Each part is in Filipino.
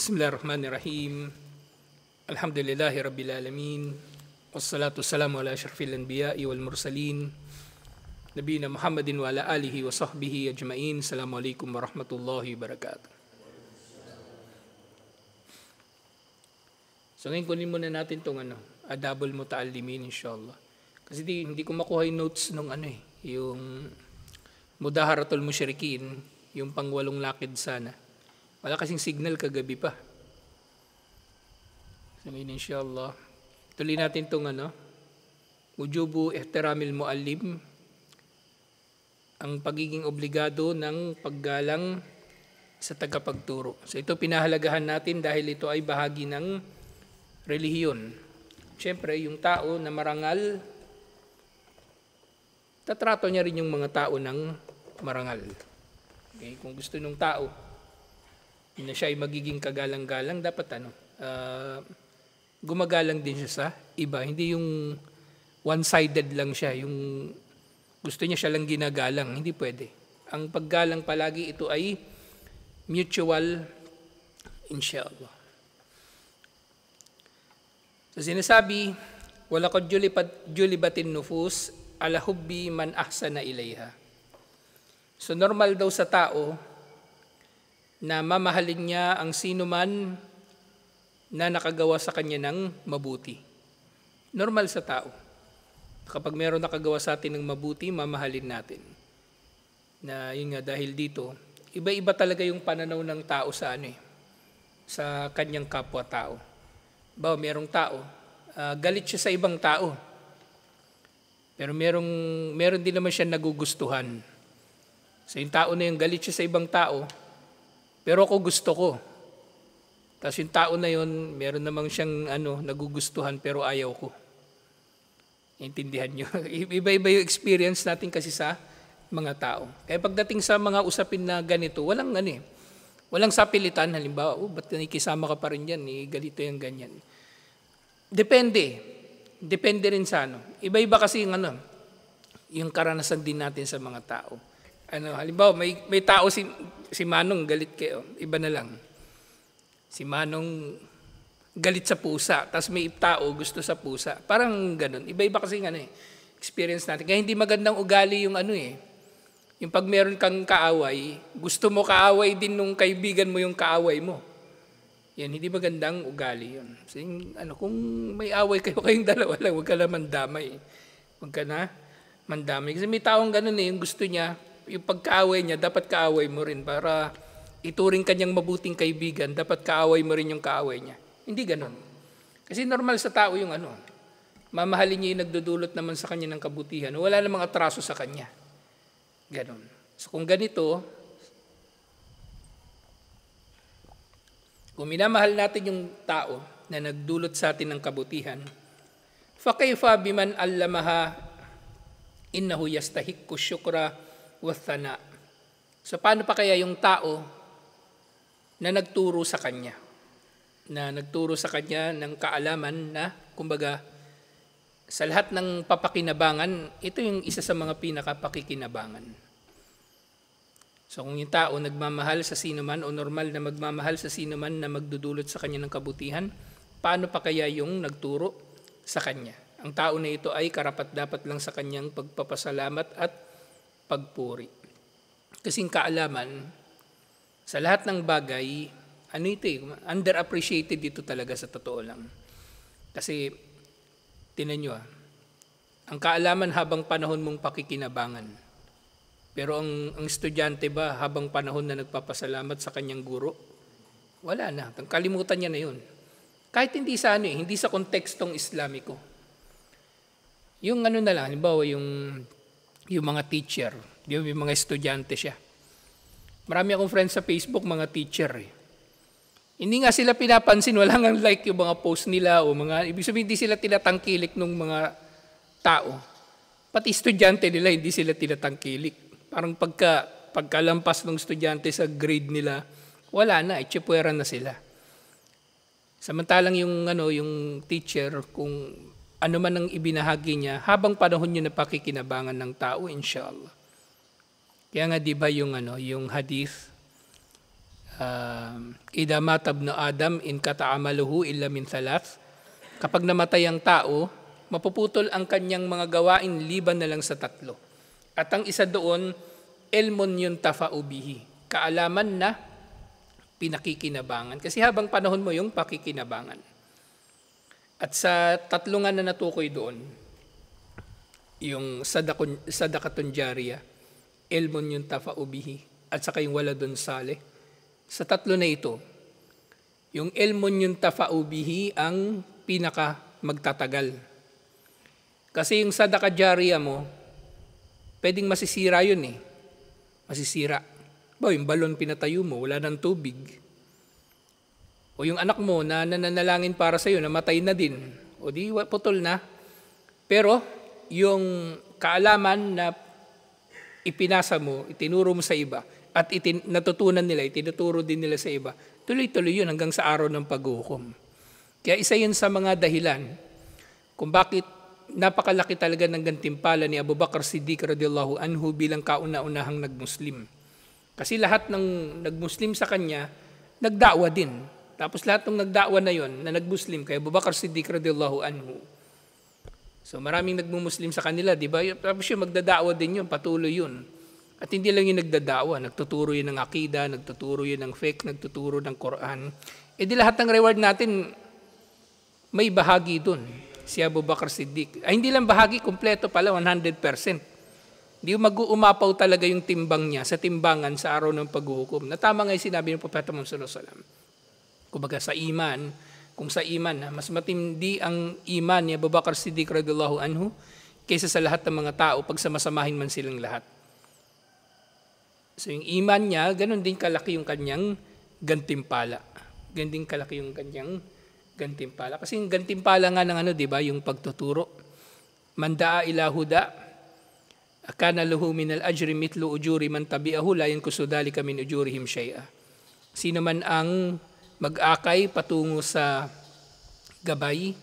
Bismillahirrahmanirrahim. Alhamdulillahi Rabbil Alamin. Wassalatu wassalamu ala asyrafil anbiya'i wal mursalin. Nabiyina Muhammadin wa ala alihi wa sahbihi ajma'in. Assalamualaikum warahmatullahi wabarakatuh. So ngayon kunin muna natin itong Adabul Muta'allimin inshallah. Kasi hindi ko makuha yung notes nung yung Mudaharatul Musyrikin, yung pangwalong lakid sana. Wala kasing signal kagabi pa. So ngayon inshallah, tuloy natin itong Wujubu ihtiramil muallim, ang pagiging obligado ng paggalang sa tagapagturo. So ito pinahalagahan natin dahil ito ay bahagi ng relihiyon. Siyempre, yung tao na marangal, tatrato niya rin yung mga tao ng marangal. Okay? Kung gusto ng tao na siya ay magiging kagalang-galang, dapat gumagalang din siya sa iba. Hindi yung one-sided lang siya, yung gusto niya siya lang ginagalang. Hindi pwede. Ang paggalang palagi ito ay mutual, inshallah. So sinasabi, walaqad julibatin nufus ala hubbi man ahsana ilayha. So normal daw sa tao na mamahalin niya ang sino man na nakagawa sa kanya ng mabuti. Normal sa tao. Kapag meron nakagawa sa atin ng mabuti, mamahalin natin. Na yun nga, dahil dito, iba-iba talaga yung pananaw ng tao sa sa kanyang kapwa-tao. Merong tao, galit siya sa ibang tao. Pero meron din naman siya nagugustuhan. So yung tao na yung galit siya sa ibang tao, pero ako gusto ko. Tapos yung tao na yun, meron namang siyang nagugustuhan pero ayaw ko. Intindihan nyo? Iba-iba yung experience natin kasi sa mga tao. Kaya pagdating sa mga usapin na ganito, walang sapilitan. Halimbawa, ba't nakikisama ka pa rin dyan? Galito yung ganyan. Depende. Depende rin sa Iba-iba kasi yung karanasan din natin sa mga tao. Halimbawa, may tao si Manong galit kayo. Iba na lang. Si Manong galit sa pusa, tapos may tao gusto sa pusa. Parang ganun. Iba-iba kasi experience natin. Kaya hindi magandang ugali yung yung pag meron kang kaaway, gusto mo kaaway din nung kaibigan mo yung kaaway mo. Yan, hindi magandang ugali yun. So, kung may away kayong dalawa lang, huwag ka na mandamay. Huwag ka na mandamay. Kasi may taong ganun yung gusto niya, yung pagkaaway niya, dapat kaaway mo rin para ituring kanyang mabuting kaibigan, dapat kaaway mo rin yung kaaway niya. Hindi ganun. Kasi normal sa tao yung mamahalin niya yung nagdudulot naman sa kanya ng kabutihan. Wala namang atraso sa kanya. Ganun. So kung ganito, kung minamahal natin yung tao na nagdulot sa atin ng kabutihan, fakayfa biman allamaha innahu yastahiqqu syukra wa thana. So paano pa kaya yung tao na nagturo sa kanya? Na nagturo sa kanya ng kaalaman na, kumbaga, sa lahat ng papakinabangan, ito yung isa sa mga pinakapakikinabangan. So kung yung tao nagmamahal sa sino man o normal na magmamahal sa sino man na magdudulot sa kanya ng kabutihan, paano pa kaya yung nagturo sa kanya? Ang tao na ito ay karapat-dapat lang sa kanyang pagpapasalamat at pagpuri. Kasing kaalaman, sa lahat ng bagay, underappreciated dito talaga sa totoo lang. Kasi, tinan nyo ang kaalaman habang panahon mong pakikinabangan. Pero ang estudyante ba habang panahon na nagpapasalamat sa kanyang guro? Wala na. Kalimutan niya na yun. Kahit hindi sa hindi sa kontekstong Islamiko. Yung na lang, halimbawa yung mga teacher, yung mga estudyante siya. Marami akong friends sa Facebook, mga teacher Hindi nga sila pinapansin, wala nga like yung mga post nila o ibig sabihin hindi sila tinatangkilik ng mga tao. Pati estudyante nila, hindi sila tinatangkilik. Parang pagkalampas ng estudyante sa grade nila, wala na, itsipwera na sila. Samantalang yung teacher, kung ano man ang ibinahagi niya, habang panahon niya na pakikinabangan ng tao, inshallah. Kaya nga 'di ba yung hadith, Idha mata ibnu Adam in kata'amaluhu illa min thalath. Kapag namatay ang tao, mapuputol ang kanyang mga gawain liban na lang sa tatlo. At ang isa doon, ilmun yuntafa'u bihi, kaalaman na pinakikinabangan. Kasi habang panahon mo yung pakikinabangan. At sa tatlo nga na natukoy doon, yung sadaqatun jariyah, ilmun yuntafa'u bihi, at saka yung waladun salih. Sa tatlo na ito, yung ilmun yuntafa'u bihi ang pinaka magtatagal. Kasi yung sadaqah jariyah mo, pwedeng masisira yun eh. Masisira. Yung balon pinatayo mo, wala ng tubig. O yung anak mo na nananalangin para sa'yo, namatay na din. O di, putol na. Pero, yung kaalaman na ipinasa mo, itinuro mo sa iba, at natutunan nila, itinuturo din nila sa iba, tuloy-tuloy yun hanggang sa araw ng paghukom. Kaya isa yun sa mga dahilan kung bakit napakalaki talaga ng gantimpala ni Abu Bakr Siddiq radhiyallahu anhu bilang kauna-unahang nagmuslim. Kasi lahat ng nagmuslim sa kanya, nagda'wa din. Tapos lahat ng nagda'wa na yon na nagmuslim kay Abu Bakr Siddiq radhiyallahu anhu. So maraming nagmumuslim sa kanila, di ba? Tapos yung magdada'wa din yun, patuloy yun. At hindi lang yung nagdada'wa, nagtuturo yun ng akida, nagtuturo yun ng fiqh, nagtuturo ng Quran. Di lahat ng reward natin, may bahagi dun. Si Abu Bakr Siddiq. Hindi lang bahagi, kumpleto pala, 100%. Hindi mag-uumapaw talaga yung timbang niya sa timbangan sa araw ng paghuhukom. Na tama nga yung sinabi ng Propeta Muhammad sallallahu alaihi wasallam. Kumbaga sa iman, kung sa iman, mas matindi ang iman ni Abu Bakr Siddiq radhiyallahu anhu kaysa sa lahat ng mga tao pag samasamahin man silang lahat. So yung iman niya, ganun din kalaki yung kanyang gantimpala. Ganun din kalaki yung kanyang gantimpala. Kasi yung gantimpala nga ng di ba, yung pagtuturo. Man da'a ila huda, kana lahu min al-ajri mithlu ujuri man tabi'ahu la yankusu dhalika min ujurihim shay'a. Sino man ang mag-akay patungo sa gabay,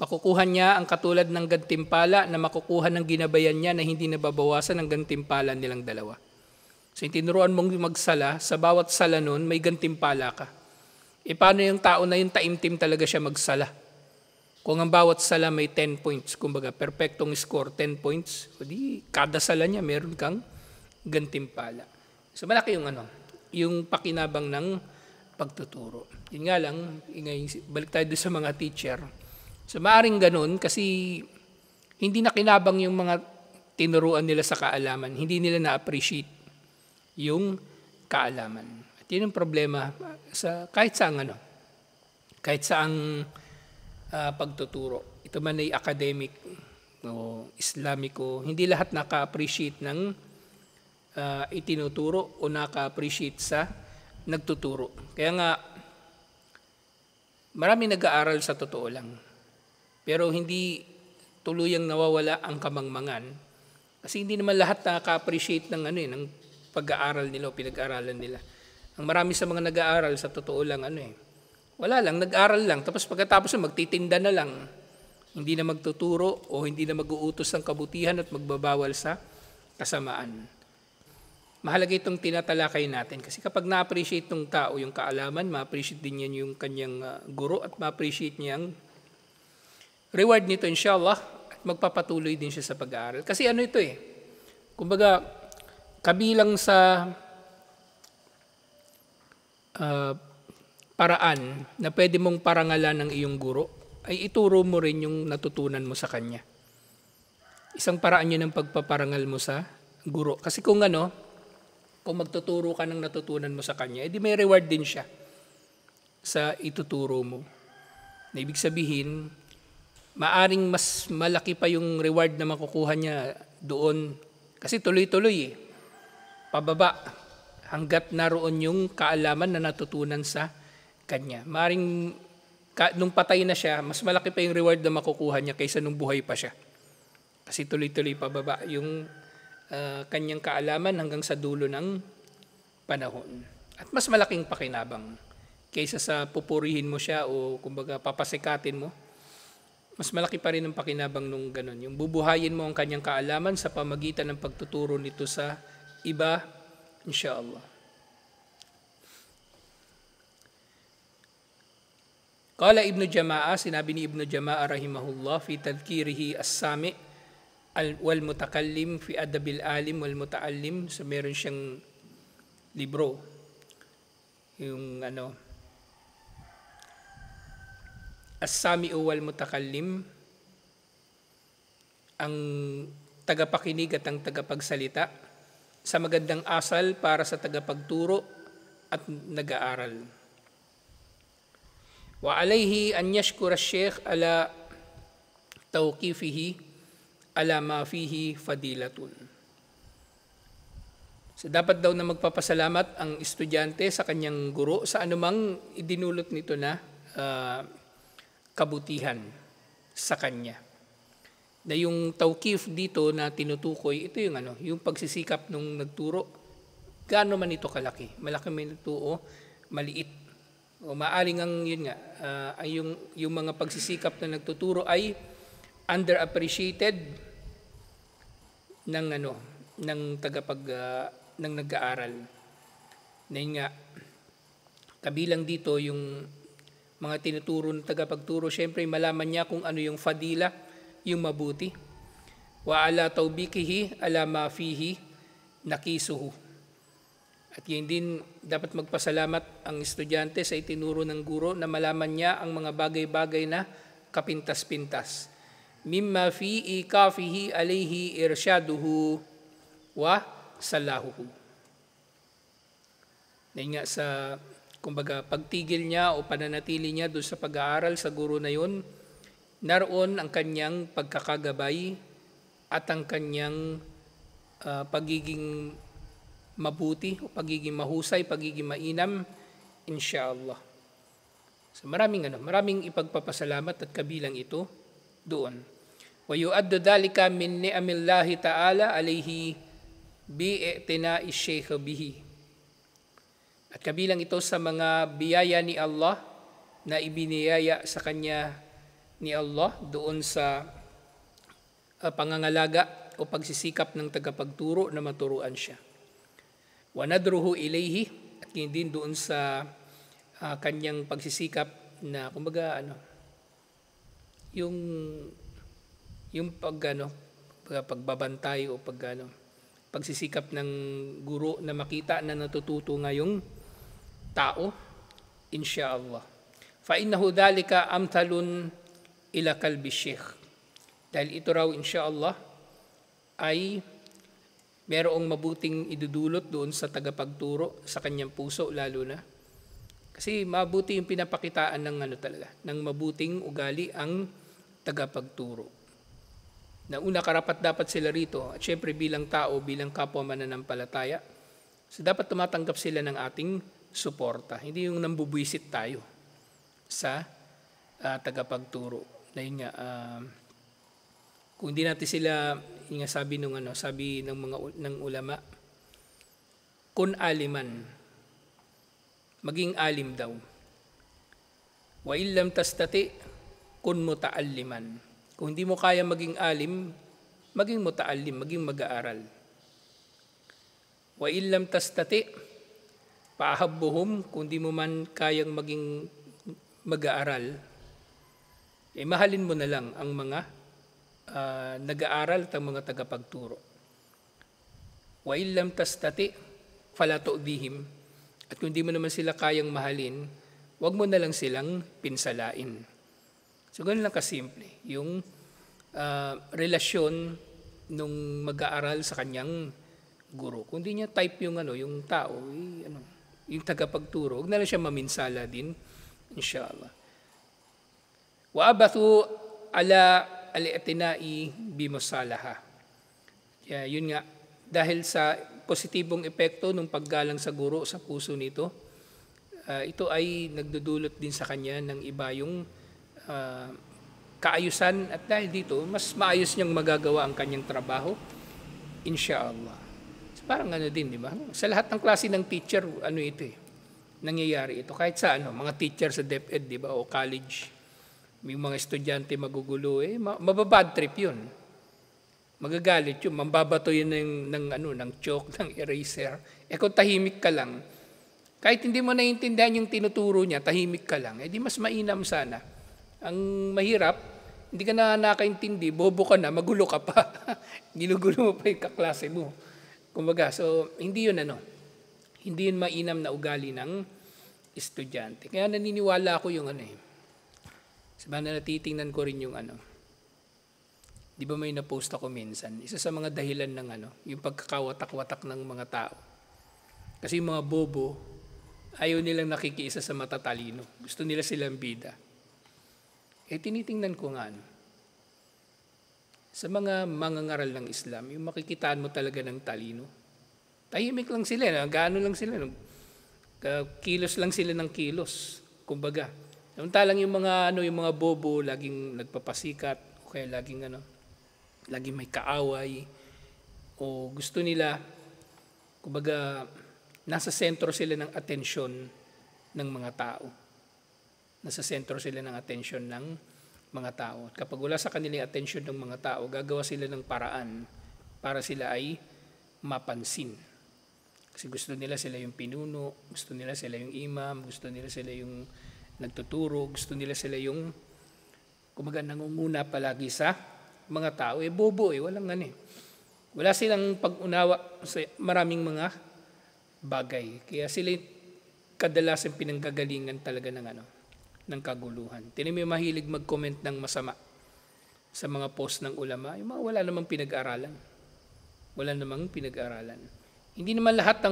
makukuha niya ang katulad ng gantimpala na makukuha ng ginabayan niya na hindi nababawasan ng gantimpala nilang dalawa. So yung tinuruan mong magsala, sa bawat sala nun, may gantimpala ka. Paano yung tao na yung taimtim talaga siya magsala? Kung ang bawat sala may 10 points, kumbaga perfectong score, 10 points, di kada sala niya meron kang gantimpala. So malaki yung pakinabang ng pagtuturo. Yun nga lang, balik tayo sa mga teacher. So maaring ganun kasi hindi nakinabang yung mga tinuruan nila sa kaalaman. Hindi nila na-appreciate yung kaalaman. At yun ang problema sa kahit saang pagtuturo. Ito man ay academic o Islamiko, hindi lahat naka-appreciate ng itinuturo o naka-appreciate sa nagtuturo. Kaya nga, marami nag-aaral sa totoo lang. Pero hindi tuluyang nawawala ang kamangmangan. Kasi hindi naman lahat naka-appreciate ng ng pag-aaral nila o pinag-aaralan nila. Ang marami sa mga nag-aaral sa totoo lang wala lang, nag-aral lang. Tapos pagkatapos magtitinda na lang. Hindi na magtuturo o hindi na mag-uutos ng kabutihan at magbabawal sa kasamaan. Mahalaga itong tinatalakay natin. Kasi kapag na-appreciate ng tao yung kaalaman, ma-appreciate din yan yung kanyang guro at ma-appreciate niya ang reward nito inshallah at magpapatuloy din siya sa pag-aaral. Kasi ito kumbaga, kabilang sa paraan na pwede mong parangalan ng iyong guro, ay ituro mo rin yung natutunan mo sa kanya. Isang paraan yun ng pagpaparangal mo sa guro. Kasi kung magtuturo ka ng natutunan mo sa kanya, edi may reward din siya sa ituturo mo. Na ibig sabihin, maaring mas malaki pa yung reward na makukuha niya doon. Kasi tuloy-tuloy pababa hanggat naroon yung kaalaman na natutunan sa kanya. Maaring nung patay na siya, mas malaki pa yung reward na makukuha niya kaysa nung buhay pa siya. Kasi tuloy-tuloy pababa yung kanyang kaalaman hanggang sa dulo ng panahon. At mas malaking pakinabang kaysa sa pupurihin mo siya o kumbaga papasikatin mo. Mas malaki pa rin ang pakinabang nung ganun. Yung bubuhayin mo ang kanyang kaalaman sa pamagitan ng pagtuturo nito sa iba, inshallah. Qala Ibn Jama'a, sinabi ni Ibn Jama'a rahimahullah fi tadhkirihi as-sami' wal mutakallim fi adabil alim wal mutaallim. So meron siyang libro, yung as-sami'u wal mutakallim, ang tagapakinig at ang tagapagsalita, sa magandang asal para sa tagapagturo at nag-aaral. Wa alayhi an yashkura ash-shaykh ala tawqifihi ala ma fihi fadilatun. So dapat daw na magpapasalamat ang estudyante sa kanyang guro sa anumang idinulot nito na kabutihan sa kanya. Na yung tawqif dito na tinutukoy, ito yung pagsisikap nung nagturo. Gaano man ito kalaki? Malaki man ito o maliit? O maaring ang ay yung mga pagsisikap na nagtuturo ay underappreciated ng ng nag-aaral. Na yun nga, kabilang dito yung mga tinuturo ng tagapagturo, syempre malaman niya kung ano yung fadila, yung mabuti. Wa ala tawbikihi ala ma fihi nakisuhu. At yun din, dapat magpasalamat ang estudyante sa itinuro ng guro na malaman niya ang mga bagay-bagay na kapintas-pintas. Mimma fi ikafihi alayhi irsyaduhu wa salahuhu. Dahil nga sa, kumbaga, pagtigil niya o pananatili niya doon sa pag-aaral sa guro na yun, naroon ang kanyang pagkakagabay at ang kanyang pagiging mabuti o pagiging mahusay, pagiging mainam, insyaallah. So maraming ipagpapasalamat at kabilang ito doon. Wa yu'addu dhalika min ni'amillahi ta'ala alayhi bi'tina'i shaykh bihi. At kabilang ito sa mga biyaya ni Allah na ibiniyaya sa kanya ni Allah doon sa pangangalaga o pagsisikap ng tagapagturo na maturuan siya. Wa nadruhu ilayhi, at din doon sa kanyang pagsisikap na kumbaga yung pagbabantay o pagsisikap ng guro na makita na natututo ngayong tao, insyaallah. Fa innahu dhalika amthalun ila kalbi syekh. Dahil ito raw insyaallah ay merong mabuting idudulot doon sa tagapagturo, sa kanyang puso lalo na. Kasi mabuti yung pinapakitaan ng ng mabuting ugali ang tagapagturo. Na una, karapat dapat sila rito. At syempre bilang tao, bilang kapwa mananampalataya, so dapat tumatanggap sila ng ating suporta. Hindi yung nambubwisit tayo sa tagapagturo. Na yun nga, kung hindi natin sila, yung sabi ng mga ulama, kun aliman, maging alim daw. Wa illam tastati, kun mutaalliman. Kung hindi mo kaya maging alim, maging mutaallim, maging mag-aaral. Wa illam tastati, paahabbuhum, kung hindi mo man kayang maging mag-aaral, mahalin mo na lang ang mga nag-aaral at ang mga tagapagturo. Wa illam tastati, fala tu'dihim. At kung hindi mo naman sila kayang mahalin, wag mo na lang silang pinsalain. So ganun lang kasimple. Yung relasyon nung mag-aaral sa kanyang guro. Kung di niya type yung yung tao, yung tagapagturo, wag na lang siya maminsala din, inshallah. Wa abathu ala al-i'tina'i bimusalaha. Yun nga, dahil sa positibong epekto ng paggalang sa guro sa puso nito, ito ay nagdudulot din sa kanya ng iba yung kaayusan, at dahil dito, mas maayos niyang magagawa ang kanyang trabaho, insyaallah. So, parang din, di ba? Sa lahat ng klase ng teacher, ito nangyayari ito. Kahit sa mga teacher sa DepEd, di ba, o college, may mga estudyante magugulo, mababad trip yun. Magagalit yun, mambabato yun ng chalk, ng eraser. Kung tahimik ka lang, Kahit hindi mo naiintindihan yung tinuturo niya, tahimik ka lang, di mas mainam sana. Ang mahirap, hindi ka na nakaintindi, bobo ka na, magulo ka pa. Ginugulo mo pa yung kaklase mo. Kumbaga, so hindi yun hindi yun mainam na ugali ng estudyante. Kaya naniniwala ako yung sabi na natitingnan ko rin yung di ba may na-post ako minsan, isa sa mga dahilan ng yung pagkakawatak-watak ng mga tao. Kasi yung mga bobo, ayaw nilang nakikiisa sa matatalino. Gusto nila silang bida. Tinitingnan ko nga sa mga mangangaral ng Islam, yung makikitaan mo talaga ng talino. Tahimik lang sila, gaano lang sila, kilos lang sila ng kilos. Kumbaga, samantalang yung mga bobo, laging nagpapasikat, o kaya laging may kaaway, o gusto nila, kumbaga, nasa sentro sila ng atensyon ng mga tao. Nasa sentro sila ng atensyon ng mga tao. At kapag wala sa kanila yung atensyon ng mga tao, gagawa sila ng paraan para sila ay mapansin. Kasi gusto nila sila yung pinuno, gusto nila sila yung imam, gusto nila sila yung nagtuturo, gusto nila sila yung kumbaga nangunguna palagi sa mga tao. Bobo walang wala silang pag-unawa sa maraming mga bagay. Kaya sila kadalasan pinanggagalingan talaga ng kaguluhan. Tinan mo yung mahilig mag-comment ng masama sa mga post ng ulama, yung mga wala namang pinag-aralan. Wala namang pinag-aralan. Hindi naman lahat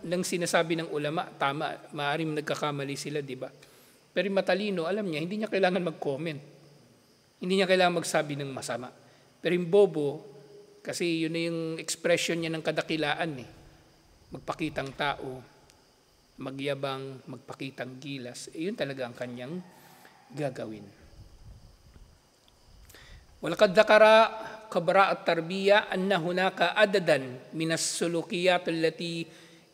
ng sinasabi ng ulama tama, maaaring nagkakamali sila, di ba? Pero matalino, alam niya, hindi niya kailangan mag-comment. Hindi niya kailangan magsabi ng masama. Pero yung bobo, kasi yun na yung expression niya ng kadakilaan magpakitang tao, magyabang, magpakitang gilas, yun talaga ang kanyang gagawin. Walaqad dzakara kabra at-tarbiya anna hunaka adadan min as-sulukiyat allati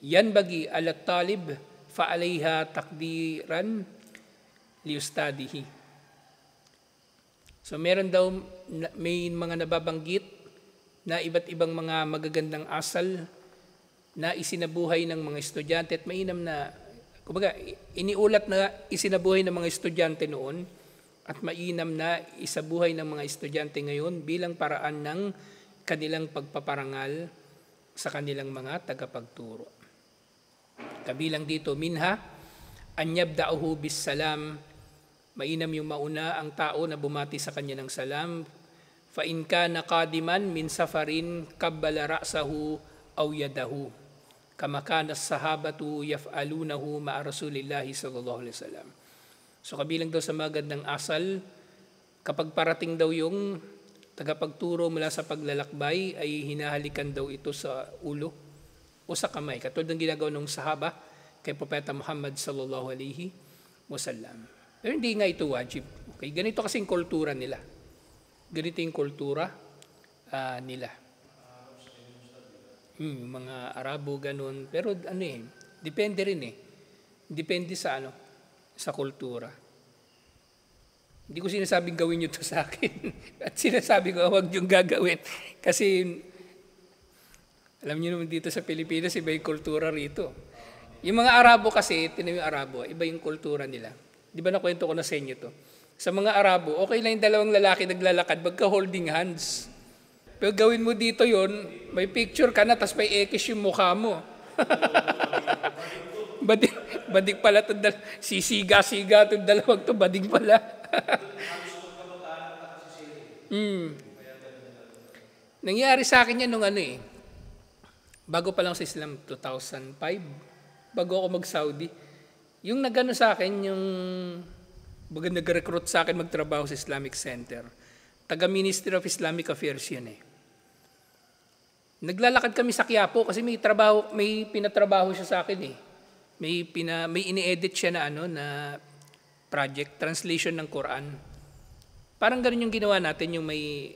yanbaghi ala talib fa alayha taqdiran li ustadihi. So meron daw may mga nababanggit na iba't ibang mga magagandang asal na isinabuhay ng mga estudyante at mainam na, kumbaga, iniulat na isinabuhay ng mga estudyante noon at mainam na isabuhay ng mga estudyante ngayon bilang paraan ng kanilang pagpaparangal sa kanilang mga tagapagturo. Kabilang dito, minha, anyabda'uhu bis salam, mainam yung mauna ang tao na bumati sa kanya ng salam, fa in kana qadiman min safarin qabbala ra'sahu aw yadahu. Kama kana sahabatu yaf'alunahu ma'a Rasulillahi sallallahu alaihi wasallam. So kabilang daw sa magandang asal, kapag parating daw yung tagapagturo mula sa paglalakbay, ay hinahalikan daw ito sa ulo o sa kamay. Katulad ng ginagawa ng sahaba kay Propeta Muhammad sallallahu alaihi wasallam. Pero hindi nga ito wajib. Okay? Ganito kasi yung kultura nila. Ganito yung kultura nila. Mga Arabo, ganun. Pero depende rin Depende sa sa kultura. Hindi ko sinasabing gawin nyo to sa akin. At sinasabi ko, huwag yung gagawin. Kasi, alam nyo naman dito sa Pilipinas, iba yung kultura rito. Yung mga Arabo kasi, tinan yung Arabo, iba yung kultura nila. Di ba nakwento ko na sa inyo to? Sa mga Arabo, okay lang yung dalawang lalaki naglalakad, magka-holding hands. Pero gawin mo dito yon, may picture ka na, tas may ekis yung mukha mo. Badig pala ito, sisiga-siga itong dalawang ito, badig pala. Nangyari sa akin yan nung bago pa lang sa Islam, 2005, bago ako mag-Saudi. Yung nagano sa akin, yung nag-recruit sa akin magtrabaho sa Islamic Center. Taga Ministry of Islamic Affairs yun Naglalakad kami sa Quiapo kasi may pinatrabaho siya sa akin May ini-edit siya na project, translation ng Quran. Parang ganun yung ginawa natin, yung may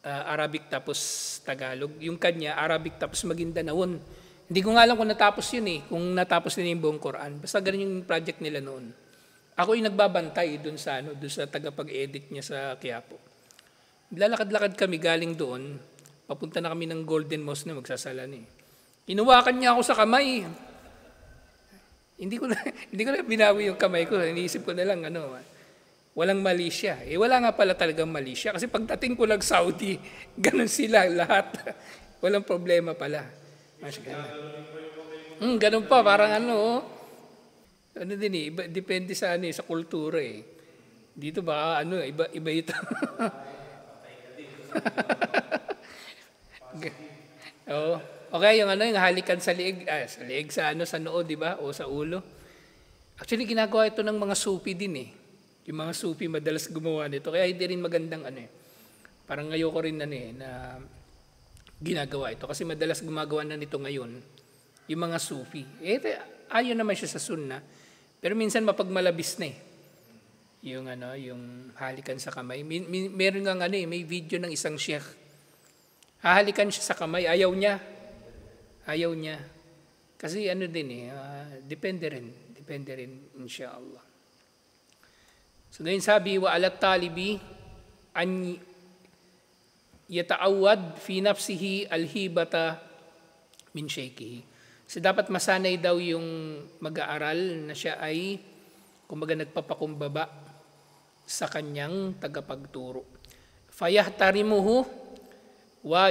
Arabic tapos Tagalog. Yung kanya, Arabic tapos Maguindanaon. Hindi ko nga alam kung natapos yun kung natapos nila yung buong Quran. Basta ganun yung project nila noon. Ako yung nagbabantay dun sa tagapag-edit niya sa Quiapo. Lalakad-lakad kami galing doon, papunta na kami ng Golden Mosque na magsasalan Hinawakan niya ako sa kamay. Hindi ko na, hindi ko na binawi yung kamay ko. Iniisip ko na lang, walang mali siya. Wala nga pala talagang mali siya. Kasi pagdating ko lang Saudi, ganun sila lahat. Walang problema pala. Ganun pa, parang depende sa sa kultura eh. Dito ba, iba ito. Oo. Okay, yung halikan sa liig, sa noo, di ba? O sa ulo. Actually, ginagawa ito ng mga Sufi din eh. Yung mga Sufi madalas gumawa nito. Kaya hindi rin magandang Parang ayoko rin na ginagawa ito. Kasi madalas gumagawa na nito ngayon, yung mga Sufi. Ayon naman siya sa Sunnah. Pero minsan mapagmalabis na eh. Yung halikan sa kamay. Meron nga may video ng isang sheikh. Hahalikan siya sa kamay, ayaw niya. Kasi depende rin inshallah. So ngayon sabi, wa alat talibi an yata'awad fi nafsihi alhibata min shaykhihi. So dapat masanay daw yung mag-aaral na siya ay kumbaga nagpapakumbaba sa kanyang tagapagturo. Fayahtarimuhu wa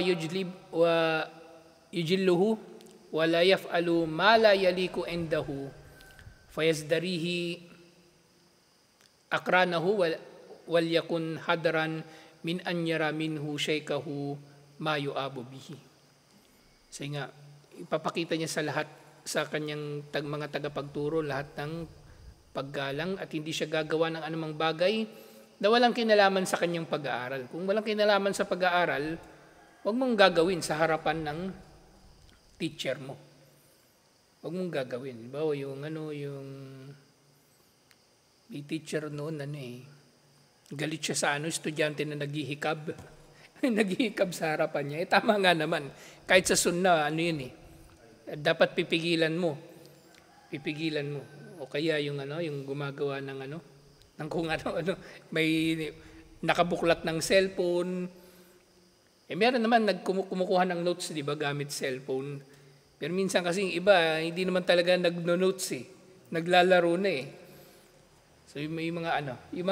yujilluhu wa la yaf'alu ma la yaliku indahu fayazdarihi akranahu wal yakun hadran min an yara minhu shaykhahu ma yu'abu bihi. So nga ipapakita niya sa lahat sa kanyang mga tagapagturo lahat ng paggalang at hindi siya gagawa ng anumang bagay na walang kinalaman sa kanyang pag-aaral. Kung walang kinalaman sa pag-aaral, huwag mong gagawin sa harapan ng teacher mo. Huwag mong gagawin. Bawa yung may teacher noon, galit siya sa estudyante na naghihikab. Naghihikab sa harapan niya. Tama nga naman. Kahit sa Sunnah, dapat pipigilan mo. O kaya yung gumagawa ng ng kung may nakabuklat ng cellphone. Meron naman kumukuha ng notes, di ba, gamit cellphone. Pero minsan kasi yung iba, hindi naman talaga nagno-notes eh. Naglalaro na eh. So yung mga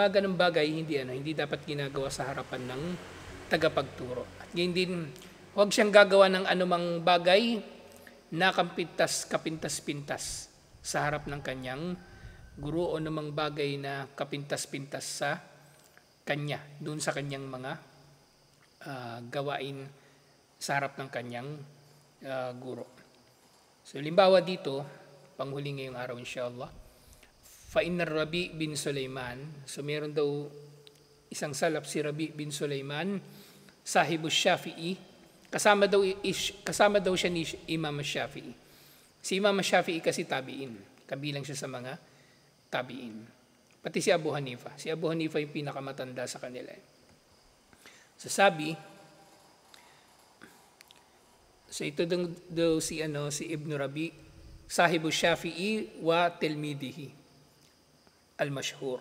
ganung bagay, hindi dapat ginagawa sa harapan ng tagapagturo. At ngayon din, huwag siyang gagawa ng anumang bagay na kapintas-pintas sa harap ng kanyang guro o namang bagay na kapintas-pintas sa kanya, doon sa kanyang mga gawain sa harap ng kanyang guro. So, limbawa dito, panghuli ngayong araw inshallah, Fa'innar Rabi bin Sulaiman, so meron daw isang salaf si Rabi bin Sulaiman, sahibu Shafi'i, kasama daw siya ni Imam Shafi'i. Si Imam Shafi'i kasi tabi'in, kabilang siya sa mga tabi'in. Pati si Abu Hanifa. Si Abu Hanifa yung pinakamatanda sa kanila. So sabi, so ito daw si Ibn Rabi, sahibu Shafi'i wa tilmidihi al-mashhur.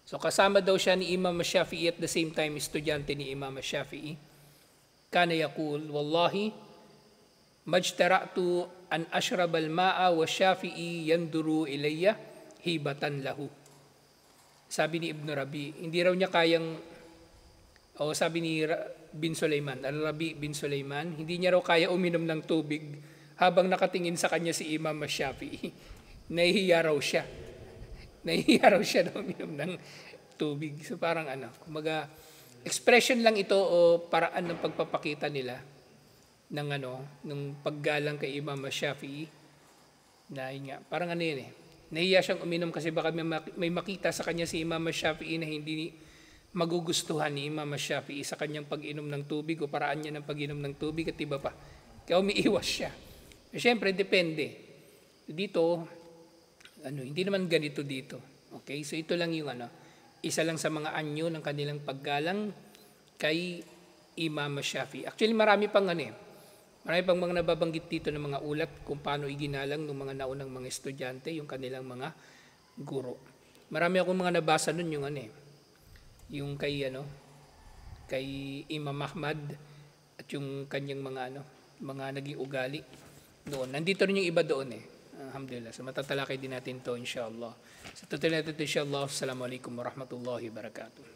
So kasama daw siya ni Imam Shafi'i at the same time estudyante ni Imam Shafi'i. Kana yaqul, wallahi majtara'tu an ashrab al-ma'a wa Shafi'i yanduru ilayya hibatan lahu. Sabi ni Ibn Rabi, hindi raw niya kayang sabi ni bin Sulaiman, Al-Rabi bin Sulaiman, hindi niya raw kaya uminom ng tubig habang nakatingin sa kanya si Imam Shafi'i. Nahihiya raw siya na uminom ng tubig. So parang kumaga, expression lang ito o paraan ng pagpapakita nila ng ng paggalang kay Imam Shafi'i na parang nahihiya siyang uminom kasi baka may makita sa kanya si Imam Shafi'i na hindi magugustuhan ni Imam Shafi'i sa kanyang pag-inom ng tubig o paraan niya ng pag-inom ng tubig at iba pa. Kaya umiiwas siya. Siyempre, depende. Dito, hindi naman ganito dito. Okay? So ito lang yung isa lang sa mga anyo ng kanilang paggalang kay Imam Shafi'i. Actually, marami pang mga nababanggit dito ng mga ulat kung paano iginalang ng mga naunang mga estudyante, yung kanilang mga guro. Marami akong mga nabasa nun yung kay Imam Ahmad at yung kanyang mga naging ugali. doon. Nandito rin yung iba doon eh. Alhamdulillah. So matatalakay din natin to inshallah. So tutuloy natin ito inshallah. Assalamualaikum warahmatullahi wabarakatuh.